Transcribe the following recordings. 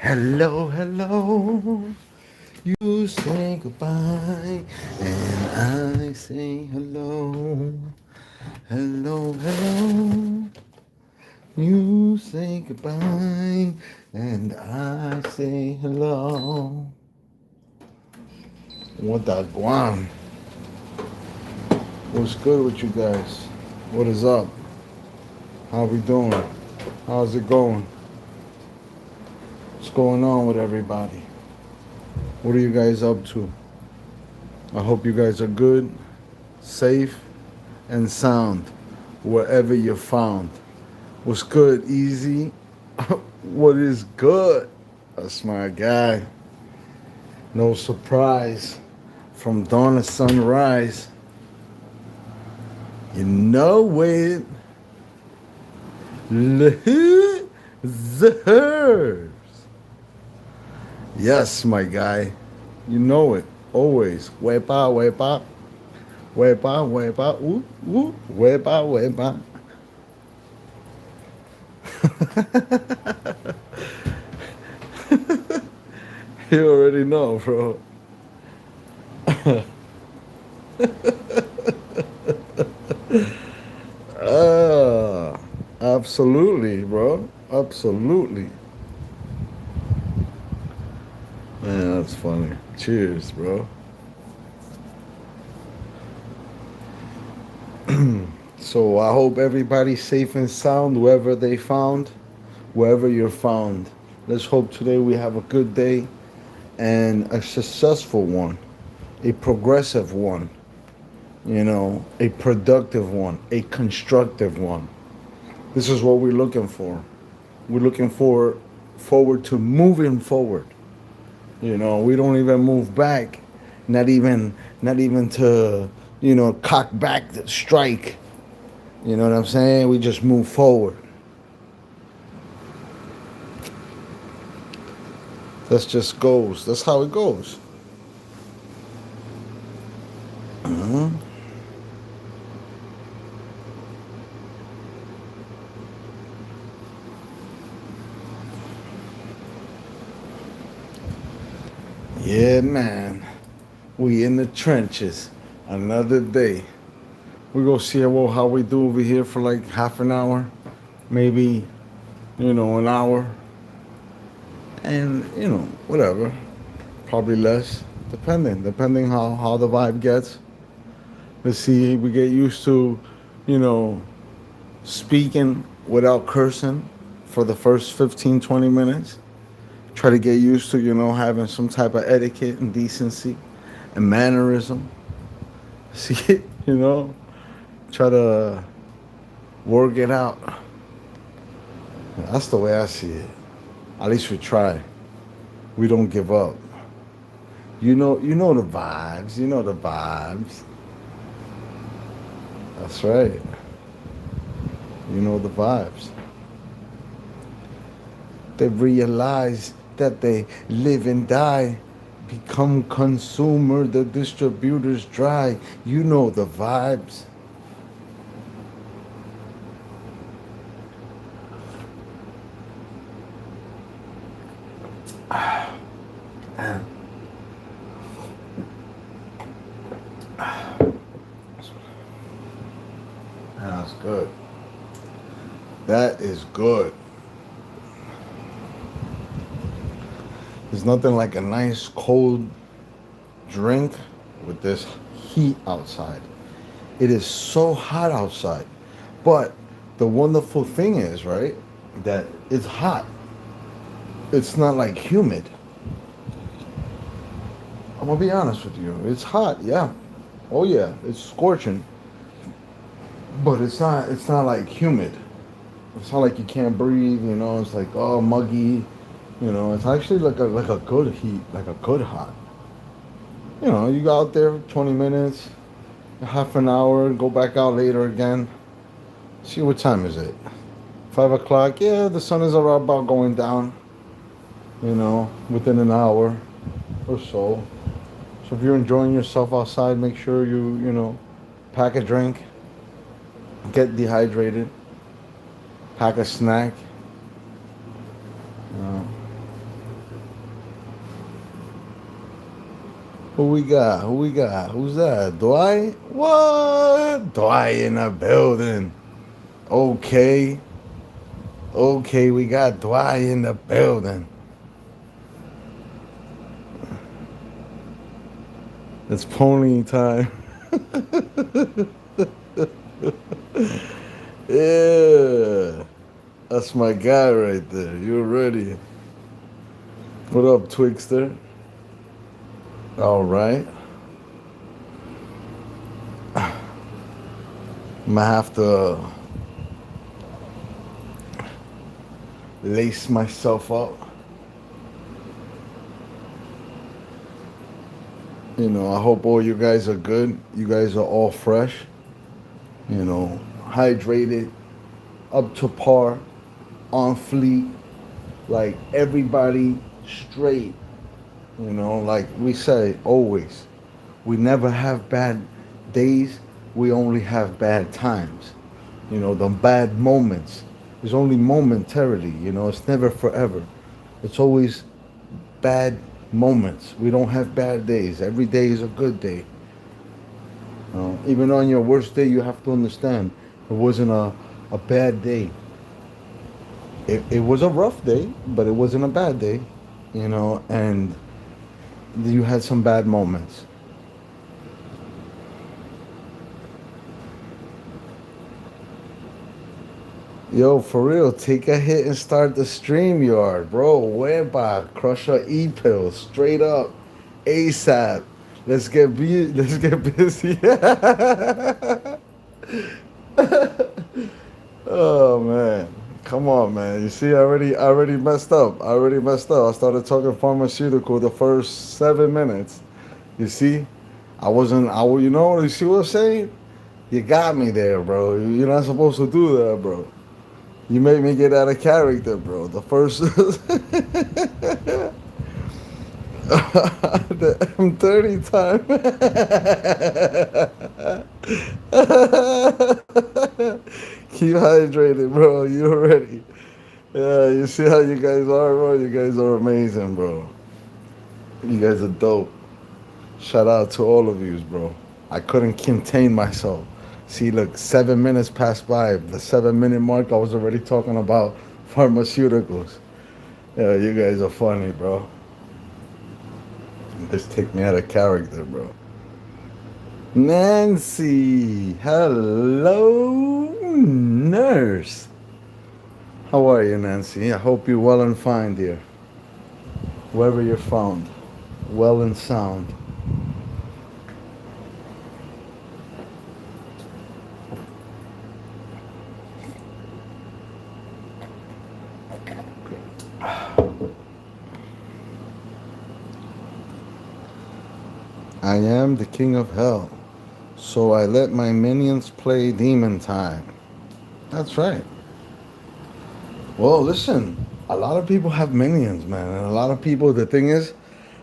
Hello, hello. You say goodbye, and I say hello. Hello, hello. You say goodbye, and I say hello. What that guan? What's good with you guys? What is up? How we doing? How's it going? What's going on with everybody? What are you guys up to? I hope you guys are good, safe, and sound wherever you're found. What's good, Easy? What is good? That's my guy. No surprise. From dawn to sunrise. You know it. Zers. Yes, my guy. You know it. Always. Wepa, wepa. Wepa, wepa. Ooh, ooh. Wepa, wepa. You already know, bro. Ah, absolutely, bro. Absolutely. Man, that's funny. Cheers, bro. So I hope everybody's safe and sound wherever they found, wherever you're found. Let's hope today we have a good day and a successful one, a progressive one, a productive one, a constructive one. This is what we're looking for. We're looking forward to moving forward. We don't even move back, not even to, cock back the strike. You know what I'm saying? We just move forward. That's just goes. That's how it goes. Uh-huh. Yeah, man. We in the trenches. Another day. We go see how we do over here for like half an hour, maybe, an hour, and whatever. Probably less, depending how the vibe gets. Let's see. We get used to, you know, speaking without cursing for the first 15, 20 minutes. Try to get used to, having some type of etiquette and decency and mannerism. See, try to work it out. That's the way I see it. At least we try. We don't give up. You know the vibes. You know the vibes. That's right. You know the vibes. They realize that they live and die, become consumer, the distributors dry. You know the vibes. Man, that's good. That is good. There's nothing like a nice cold drink with this heat outside. It is so hot outside. But the wonderful thing is, right, that it's hot. It's not like humid. I'm gonna be honest with you. It's hot, yeah. Oh yeah, it's scorching. But it's not like humid. It's not like you can't breathe. It's like muggy. It's actually like a good heat, like a good hot. You go out there 20 minutes, half an hour, go back out later again. See, what time is it? 5 o'clock. Yeah, the sun is about going down. Within an hour or so. So if you're enjoying yourself outside, make sure you pack a drink, get dehydrated, pack a snack. You know, Who we got? Who we got? Who's that? Dwight? What? Dwight in the building. Okay. Okay, we got Dwight in the building. It's pony time. Yeah. That's my guy right there. You're ready. What up, Twixter? All right. I'm gonna have to lace myself up. You know, I hope all you guys are good. You guys are all fresh. You know, hydrated, up to par, on fleet. Like everybody straight. You know, like we say always, we never have bad days. We only have bad times. You know, the bad moments is only momentarily. You know, it's never forever. It's always bad moments. We don't have bad days. Every day is a good day. Even on your worst day, you have to understand it wasn't a bad day. It was a rough day, but it wasn't a bad day. You know, and you had some bad moments. Yo, for real, take a hit and start the stream yard, bro. Weba, crush a e-pill, straight up, ASAP. Let's get busy. Oh man, come on, man. You see, I already messed up. I already messed up. I started talking pharmaceutical the first 7 minutes. You see, I wasn't. You know, you see what I'm saying? You got me there, bro. You're not supposed to do that, bro. You made me get out of character, bro. The first the M30 time. Keep hydrated, bro. You ready? Yeah, you see how you guys are, bro? You guys are amazing, bro. You guys are dope. Shout out to all of yous, bro. I couldn't contain myself. See, look, 7 minutes passed by. The 7 minute mark, I was already talking about pharmaceuticals. Yeah, you guys are funny, bro. Just take me out of character, bro. Nancy, hello, nurse. How are you, Nancy? I hope you're well and fine, dear. Wherever you're found, well and sound. I am the king of hell, so I let my minions play demon time. That's right. Well, listen, a lot of people have minions, man. And a lot of people, the thing is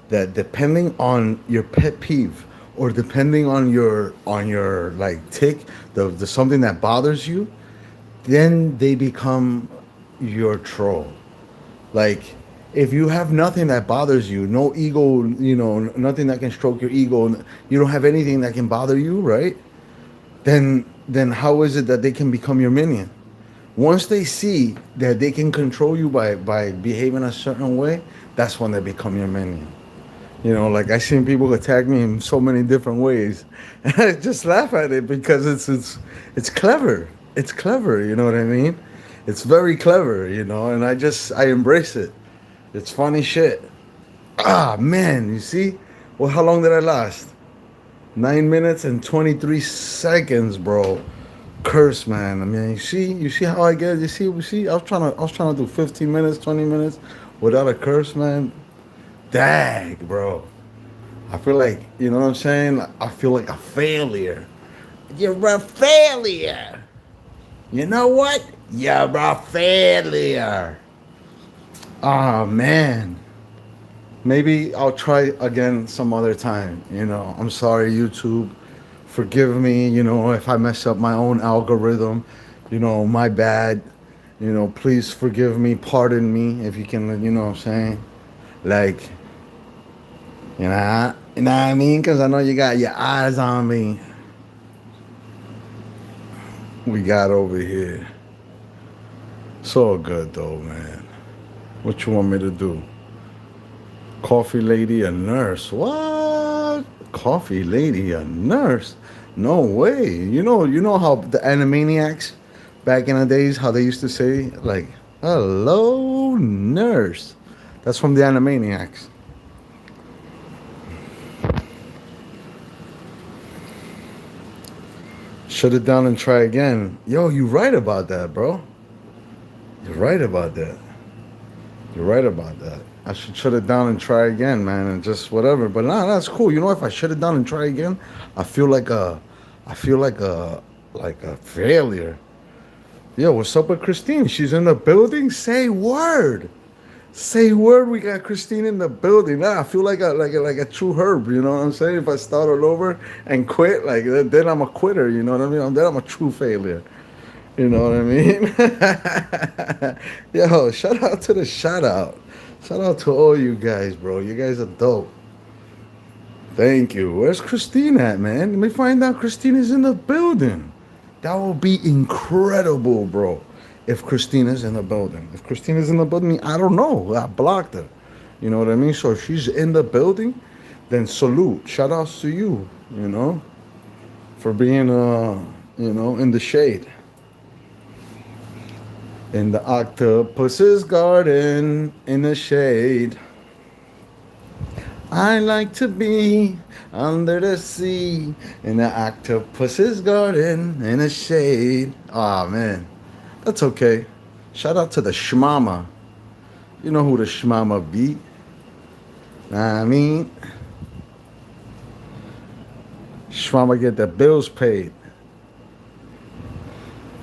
that depending on your pet peeve or depending on your like tick, the something that bothers you, then they become your troll. Like if you have nothing that bothers you, no ego, you know, nothing that can stroke your ego, you don't have anything that can bother you, right? Then how is it that they can become your minion? Once they see that they can control you by behaving a certain way, that's when they become your minion. You know, like I seen people attack me in so many different ways, and I just laugh at it because it's clever. It's clever. You know what I mean? It's very clever. You know, and I embrace it. It's funny shit. Ah man, you see? Well, how long did I last? 9 minutes and 23 seconds, bro. Curse, man. I mean, you see how I get. You see. I was trying to do 15 minutes, 20 minutes without a curse, man. Dag, bro. I feel like, you know what I'm saying? I feel like a failure. You're a failure. You know what? You're a failure. Ah, man. Maybe I'll try again some other time. You know, I'm sorry, YouTube. Forgive me, you know, if I mess up my own algorithm. You know, my bad. You know, please forgive me, pardon me, if you can, you know what I'm saying? Like, You know what I mean? Because I know you got your eyes on me. We got over here. It's all good though, man. What you want me to do? Coffee lady, a nurse. What? Coffee lady, a nurse? No way. You know how the Animaniacs back in the days, how they used to say like, "Hello, nurse." That's from the Animaniacs. Shut it down and try again. Yo, you right about that, bro. You're right about that. You're right about that. I should shut it down and try again, man, and just whatever. But nah, that's cool. You know, if I shut it down and try again, I feel like a, I feel like a failure. Yo, what's up with Christine? She's in the building. Say word. Say word. We got Christine in the building. Nah, I feel like a true herb. You know what I'm saying? If I start all over and quit, like then I'm a quitter. You know what I mean? Then I'm a true failure. You know what I mean? Yo, shout out to the shout out. Shout out to all you guys, bro. You guys are dope. Thank you. Where's Christine at, man? Let me find out Christine is in the building. That would be incredible, bro. If Christina's in the building. If Christina's in the building, I don't know. I blocked her. You know what I mean? So if she's in the building, then salute. Shout outs to you, for being in the shade. In the octopus's garden, in the shade. I like to be under the sea, in the octopus's garden, in the shade. Aw, man. That's okay. Shout out to the Shmama. You know who the Shmama be. I mean, Shmama get the bills paid.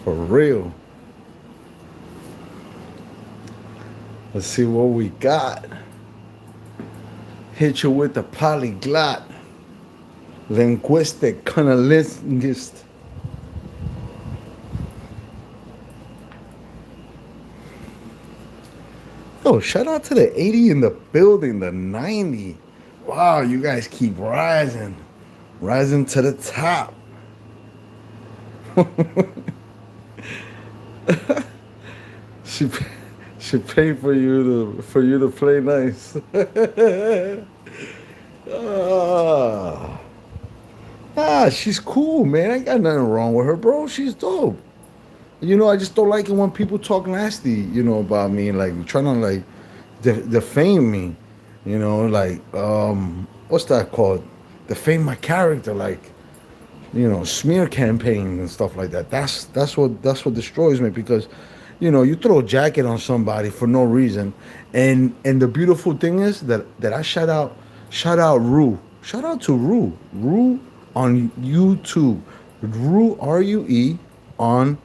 For real. Let's see what we got. Hit you with the polyglot. Linguistic cunnilingus. Oh, shout out to the 80 in the building, the 90. Wow, you guys keep rising. Rising to the top. she she paid for you to play nice. ah, she's cool, man. I ain't got nothing wrong with her, bro. She's dope. I just don't like it when people talk nasty, about me, like trying to like defame me, like what's that called? Defame my character, like smear campaigns and stuff like that. That's what destroys me because, you throw a jacket on somebody for no reason, and the beautiful thing is that I shout out Rue, shout out to Rue on YouTube, Rue RUE on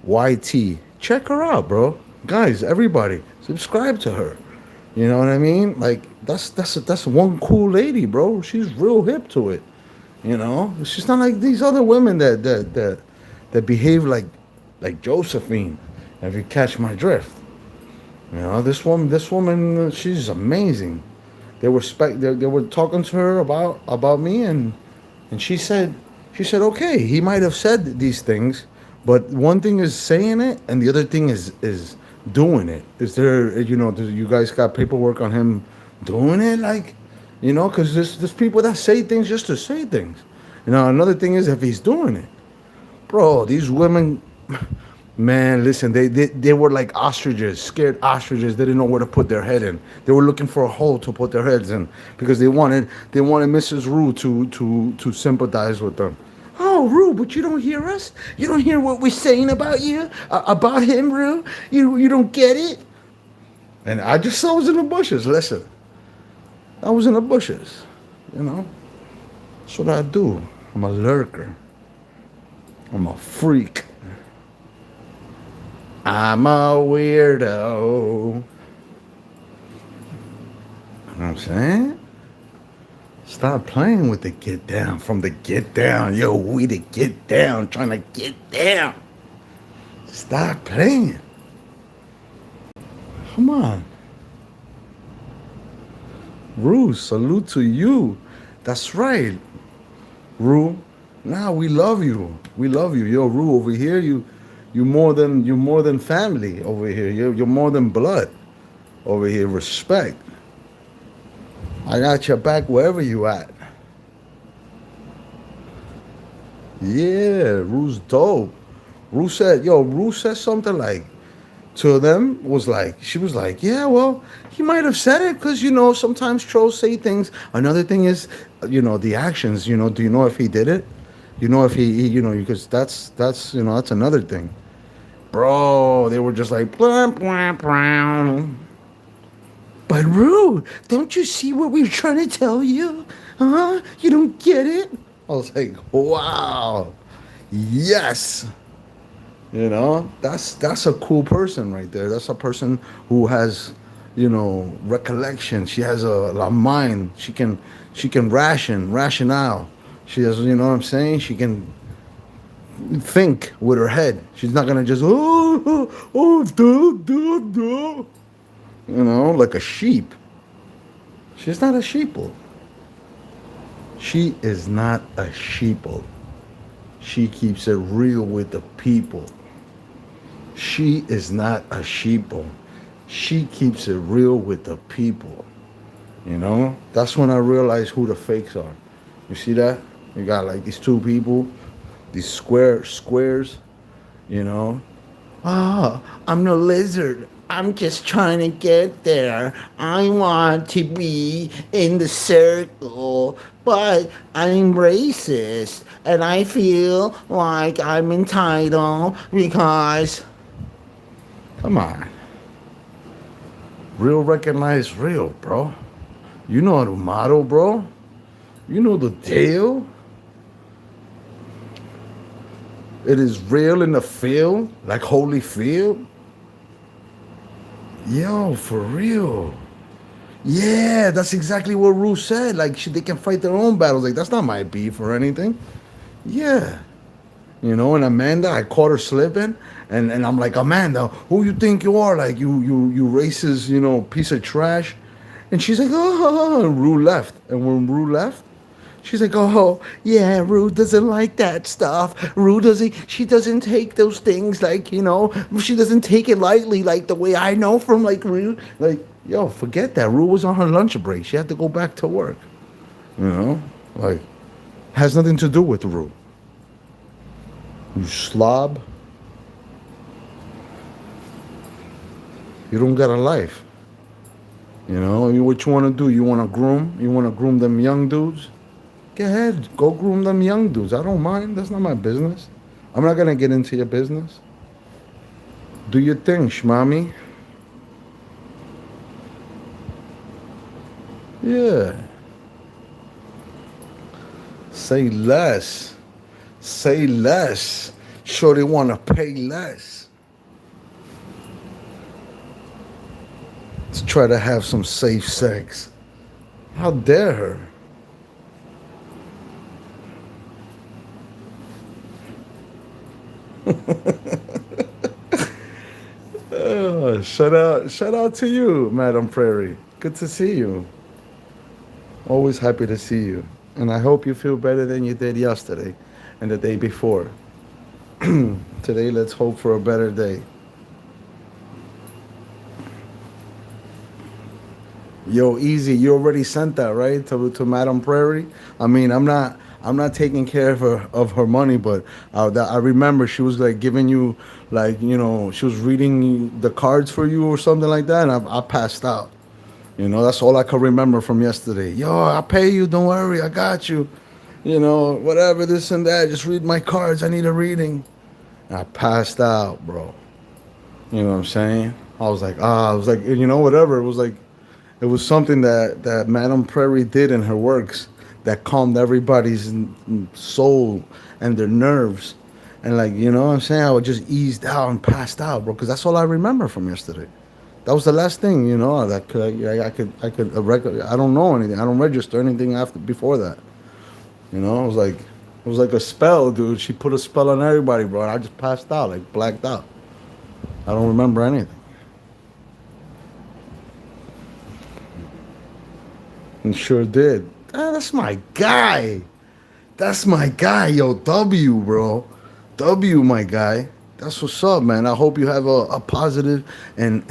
YT. Check her out, bro. Guys, everybody, subscribe to her. You know what I mean? Like that's one cool lady, bro. She's real hip to it. She's not like these other women that behave like Josephine. If you catch my drift, this woman, she's amazing. They were talking to her about me, and she said, okay, he might have said these things, but one thing is saying it, and the other thing is doing it. Is there, do you guys got paperwork on him doing it? Like, because there's people that say things just to say things. Another thing is if he's doing it, bro. These women, man, listen, they were like ostriches, scared ostriches. They didn't know where to put their head in. They were looking for a hole to put their heads in because they wanted Mrs. Rue to sympathize with them. Oh, Rue, but you don't hear us. You don't hear what we're saying about you, about him, Rue. You don't get it. And I was in the bushes. Listen, I was in the bushes. That's what I do. I'm a lurker. I'm a freak. I'm a weirdo. You know what I'm saying? Stop playing with the get down from the get down. Yo, we the get down, trying to get down. Stop playing. Come on. Rue, salute to you. That's right, Rue. Nah, we love you. We love you. Yo, Rue, over here, you more than family over here. You're more than blood over here. Respect. I got your back wherever you at. Yeah, Rue's dope. Rue said something like to them was like, she was like, yeah, well, he might have said it because, sometimes trolls say things. Another thing is, the actions, do you know if he did it? You know if because that's another thing. Bro, they were just like, blah, blah, blah. But Rue, don't you see what we're trying to tell you? Huh? You don't get it? I was like, wow, yes. That's a cool person right there. That's a person who has, recollection. She has a mind. She can rationale. She has, you know what I'm saying? She can think with her head. She's not gonna just do, like a sheep. She's not a sheeple. She is not a sheeple. She keeps it real with the people. She is not a sheeple. She keeps it real with the people. That's when I realized who the fakes are. You see that? You got like these two people, these squares, you know. Ah, I'm no lizard. I'm just trying to get there. I want to be in the circle, but I'm racist and I feel like I'm entitled because. Come on. Real recognize real, bro. You know the motto, bro. You know the deal. It is real in the field, like Holyfield. Yo, for real. Yeah, that's exactly what Rue said. Like, they can fight their own battles. Like, that's not my beef or anything. Yeah. And Amanda, I caught her slipping, and I'm like, Amanda, who you think you are? Like, you racist, piece of trash. And she's like, oh, and Rue left. And when Rue left, she's like, oh, yeah, Rue doesn't like that stuff. She doesn't take those things like, she doesn't take it lightly like the way I know from like Rue. Like, yo, forget that. Rue was on her lunch break. She had to go back to work. Like, has nothing to do with Rue. You slob. You don't got a life. What you want to do? You want to groom? You want to groom them young dudes? Go ahead. Go groom them young dudes. I don't mind. That's not my business. I'm not going to get into your business. Do your thing, shmami. Yeah. Say less. Say less. Sure they want to pay less. To try to have some safe sex. How dare her? Shout out to you, Madam Prairie. Good to see you. Always happy to see you. And I hope you feel better than you did yesterday and the day before. Today, let's hope for a better day. Yo, easy. You already sent that, right, to Madam Prairie. I mean, I'm not taking care of her money, but I remember she was like giving you, like, she was reading the cards for you or something like that, and I passed out. That's all I could remember from yesterday. Yo, I'll pay you. Don't worry, I got you. Whatever, this and that. Just read my cards. I need a reading. And I passed out, bro. You know what I'm saying? I was like, whatever. It was something that Madame Prairie did in her works that calmed everybody's soul and their nerves. And like, you know what I'm saying? I would just eased out and passed out, bro, because that's all I remember from yesterday. That was the last thing, that I could record. I don't know anything. I don't register anything before that. It was like a spell, dude. She put a spell on everybody, bro. And I just passed out, like blacked out. I don't remember anything. And sure did. Ah, that's my guy. That's my guy, yo. W, bro. W, my guy. That's what's up, man. I hope you have a positive and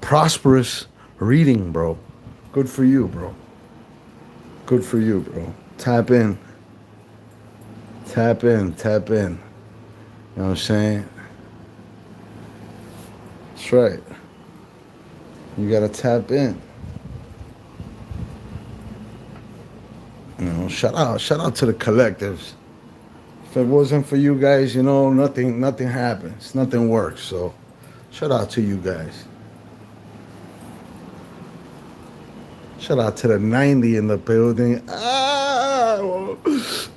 prosperous reading, bro. Good for you, bro. Good for you, bro. Tap in. Tap in. Tap in. You know what I'm saying? That's right. You gotta tap in. Shout out to the collectives. If it wasn't for you guys, nothing happens, nothing works. So, shout out to you guys. Shout out to the 90 in the building.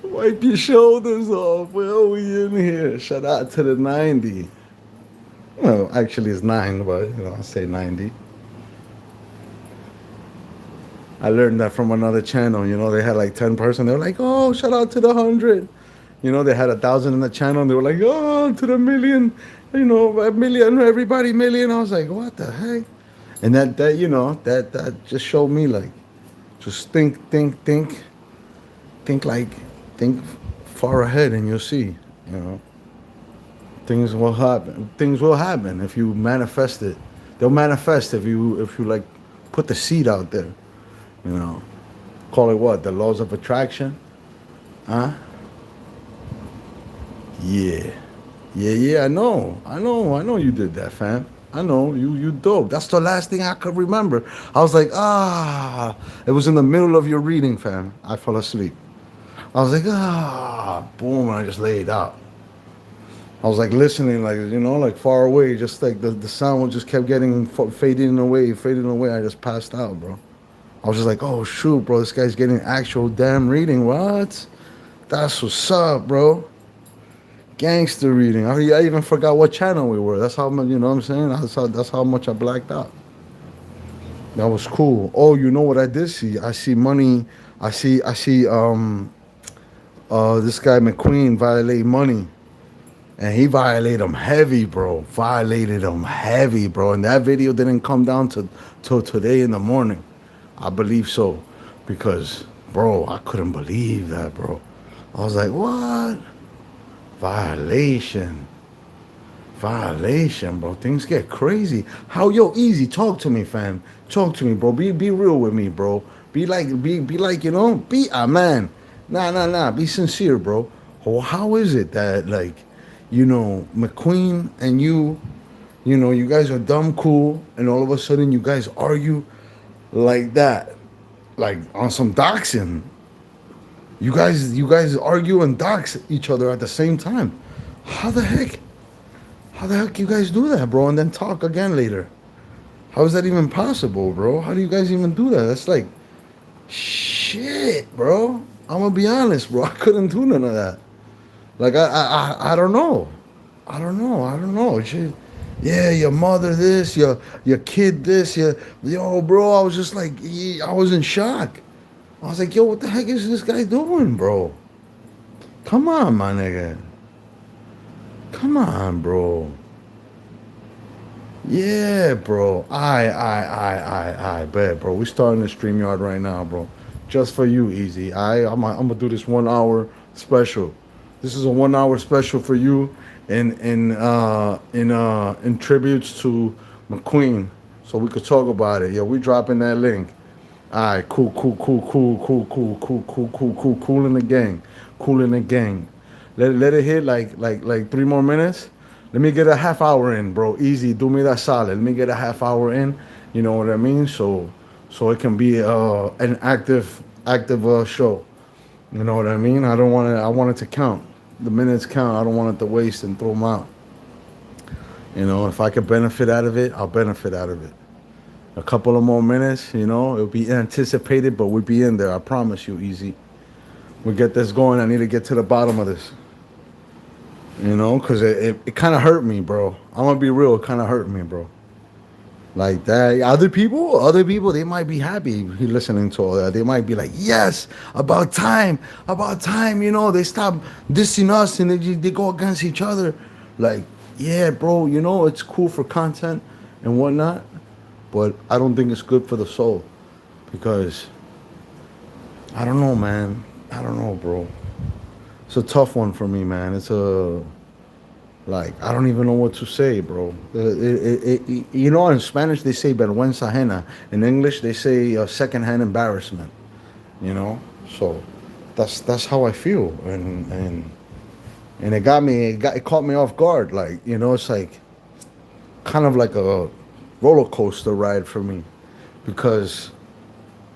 Wipe your shoulders off. Well, we in here. Shout out to the 90. Well, actually, it's 9, but I say 90. I learned that from another channel. They had like 10 person. They were like, "Oh, shout out to the 100." They had 1,000 in the channel. And they were like, "Oh, to the million." A million, everybody million. I was like, "What the heck?" And that just showed me like, just think far ahead, and you'll see. Things will happen. Things will happen if you manifest it. They'll manifest if you like put the seed out there. Call it what? The laws of attraction? Huh? Yeah. Yeah, I know you did that, fam. I know, you dope. That's the last thing I could remember. I was like, it was in the middle of your reading, fam. I fell asleep. I was like, boom, and I just laid out. I was like listening, like far away, just like the sound just kept getting fading away. I just passed out, bro. I was just like, oh shoot, bro, this guy's getting actual damn reading. What? That's what's up, bro. Gangster reading. I even forgot what channel we were. That's how much, you know what I'm saying? That's how much I blacked out. That was cool. Oh, you know what I did see? I see money. I see this guy McQueen violate money. And he violated him heavy, bro. Violated him heavy, bro. And that video didn't come down till today in the morning. I believe so. Because, bro, I couldn't believe that, bro. I was like, what? Violation, bro. Things get crazy. Easy. Talk to me, fam. Talk to me, bro. Be real with me, bro. Be like, be a man. Nah. Be sincere, bro. How is it that, McQueen and you guys are dumb cool, and all of a sudden you guys argue like that, like on some doxing. You guys argue and dox each other at the same time. How the heck you guys do that, bro? And then talk again later. How is that even possible, bro? How do you guys even do that? That's like, shit, bro. I'm gonna be honest, bro. I couldn't do none of that. Like I don't know. I don't know. Shit. Yeah, your mother this, your kid this, yo, bro. I was just like, I was in shock. I was like, yo, what the heck is this guy doing, bro? Come on, my nigga. Come on, bro. Yeah, bro. I bet, bro. We starting the StreamYard right now, bro. Just for you, Easy. I'm gonna do this 1 hour special. This is a 1 hour special for you in tributes to McQueen. So we could talk about it. Yeah, we dropping that link. All right, cool in the gang. Cool in the gang. Let it hit like 3 more minutes. Let me get a half hour in, bro. Easy, do me that solid. Let me get a half hour in. You know what I mean? So it can be an active show. You know what I mean? I want it to count. The minutes count. I don't want it to waste and throw them out. If I could benefit out of it, I'll benefit out of it. A couple of more minutes, it'll be anticipated, but we'll be in there. I promise you, Easy. We'll get this going. I need to get to the bottom of this. Because it kind of hurt me, bro. I'm going to be real. It kind of hurt me, bro. Like that. Other people, they might be happy listening to all that. They might be like, yes, about time. They stop dissing us and they go against each other. Like, yeah, bro, it's cool for content and whatnot. but I don't think it's good for the soul because I don't know, man. I don't know, bro. It's a tough one for me, man. It's a like I don't even know what to say, bro. You know, in Spanish they say vergüenza ajena. In English they say secondhand embarrassment. You know, so that's how I feel, and it caught me off guard. Like you know, it's like kind of like a roller coaster ride for me because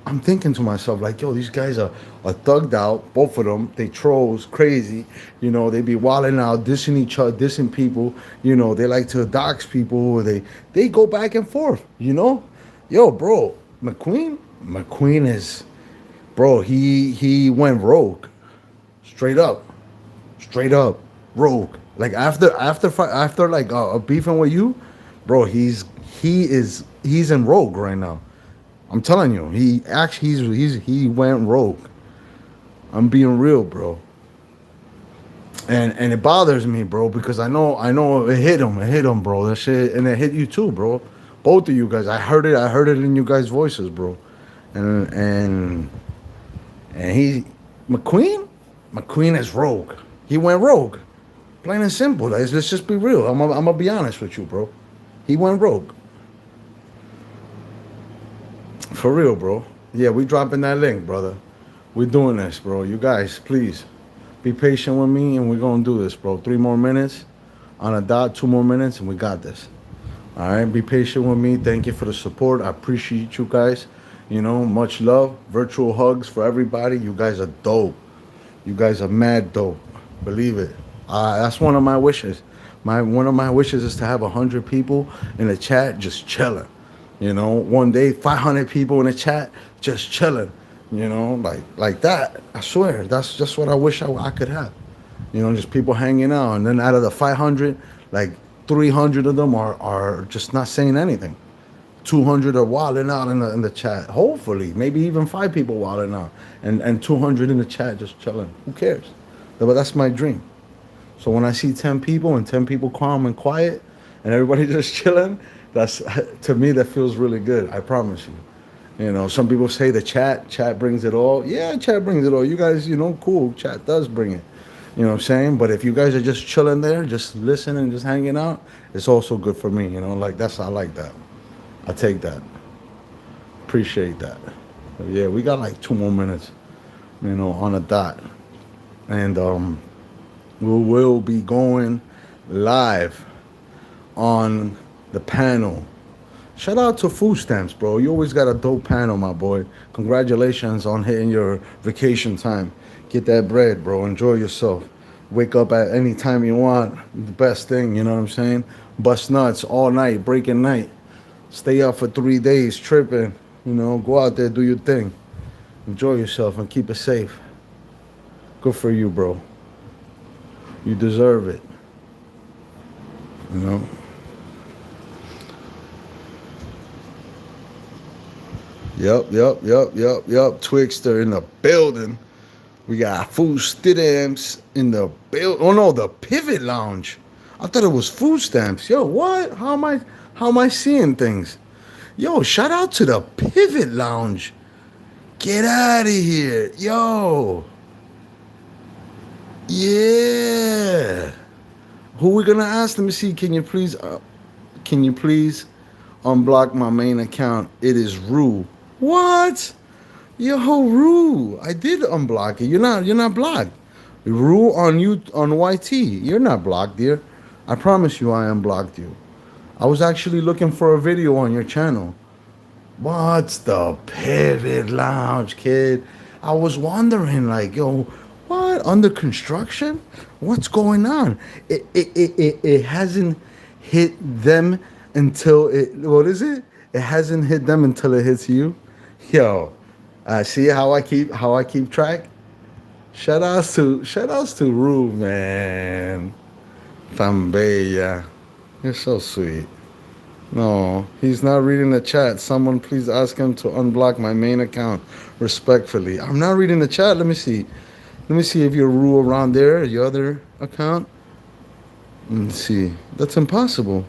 I'm thinking to myself, like, yo, these guys are thugged out, both of them. They trolls, crazy. You know, they be wilding out, dissing each other, dissing people. You know, they like to dox people. They go back and forth, you know? Yo, bro, McQueen is, bro, he went rogue. Straight up. Straight up. Rogue. Like, after like, beefing with you, bro, he's in rogue right now. I'm telling you, he went rogue. I'm being real, bro. And it bothers me, bro, because I know it hit him, bro. That shit, and it hit you too, bro. Both of you guys, I heard it in you guys' voices, bro. And and and he, McQueen, McQueen is rogue. He went rogue, plain and simple. Let's just be real. I'm gonna be honest with you, bro. He went rogue. For real, bro. Yeah, we dropping that link, brother. We're doing this, bro. You guys, please be patient with me, and we're gonna do this, bro. 3 more minutes on a dot, 2 more minutes, and we got this. All right, be patient with me. Thank you for the support. I appreciate you guys. You know, much love. Virtual hugs for everybody. You guys are dope. You guys are mad dope. Believe it. That's one of my wishes. One of my wishes is to have 100 people in the chat just chilling. You know, one day 500 people in the chat just chilling. You know, like that. I swear, that's just what I wish I could have. You know, just people hanging out, and then out of the 500, like 300 of them are just not saying anything. 200 are wilding out in the chat. Hopefully, maybe even 5 people wilding out, and 200 in the chat just chilling. Who cares? But that's my dream. So when I see 10 people and 10 people calm and quiet, and everybody just chilling, that's to me that feels really good. I promise you. You know, some people say the chat brings it all. Yeah, chat brings it all. You guys, you know, cool. Chat does bring it. You know what I'm saying? But if you guys are just chilling there, just listening, just hanging out, it's also good for me. You know, like I like that. I take that. Appreciate that. But yeah, we got like 2 more minutes, you know, on a dot. And we will be going live on the panel. Shout out to Food Stamps, bro. You always got a dope panel, my boy. Congratulations on hitting your vacation time. Get that bread, bro. Enjoy yourself. Wake up at any time you want. The best thing, you know what I'm saying? Bust nuts all night, breaking night. Stay up for 3 days, tripping. You know, go out there, do your thing. Enjoy yourself and keep it safe. Good for you, bro. You deserve it. You know? Yep. Twixter in the building. We got Food Stamps in the build. Oh no, the Pivot Lounge. I thought it was Food Stamps. Yo, what? How am I seeing things? Yo, shout out to the Pivot Lounge. Get out of here. Yo. Yeah. Who we gonna ask? Let me see. Can you please unblock my main account? It is Rue. What? Yo, Rue. I did unblock it. You're not blocked. Rue on YT. You're not blocked, dear. I promise you I unblocked you. I was actually looking for a video on your channel. What's the Pivot Lounge, kid? I was wondering, like, yo, what? Under construction? What's going on? It hasn't hit them until it. What is it? It hasn't hit them until it hits you. Yo, see how I keep track. Shout outs to Rue, man. Tambella. You're so sweet. No, he's not reading the chat. Someone please ask him to unblock my main account respectfully. I'm not reading the chat. Let me see. Let me see if you're Rue around there, your other account. Let's see. That's impossible.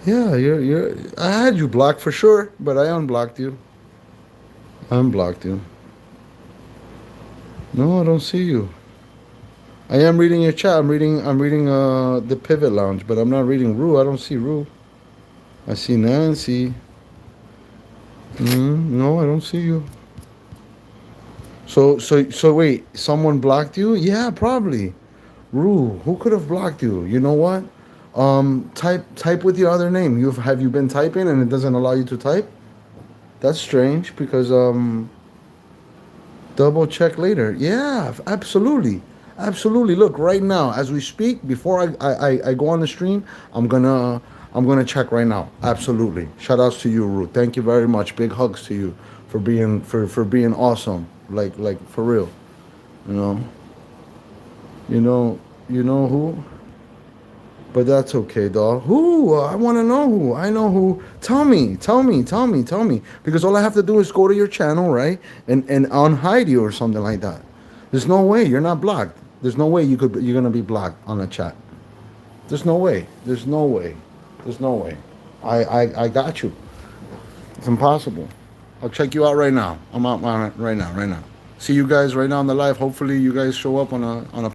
Yeah, you're. I had you blocked for sure, but I unblocked you. I unblocked you. No, I don't see you. I am reading your chat. I'm reading the Pivot Lounge, but I'm not reading Rue. I don't see Rue. I see Nancy. No, I don't see you. So wait, someone blocked you? Yeah, probably. Rue, who could have blocked you? You know what? Type with your other name. Have you been typing and it doesn't allow you to type? That's strange because double check later. Yeah, absolutely. Absolutely. Look, right now, as we speak, before I go on the stream, I'm gonna check right now. Absolutely. Shout outs to you, Ruth. Thank you very much. Big hugs to you for being awesome. Like for real. You know. You know you know who? But that's okay, dog. Who? I want to know who. I know who. Tell me. Because all I have to do is go to your channel, right? And unhide you or something like that. There's no way you're not blocked. There's no way you're gonna be blocked on a chat. There's no way. There's no way. There's no way. I got you. It's impossible. I'll check you out right now. I'm out right now. See you guys right now on the live. Hopefully you guys show up on a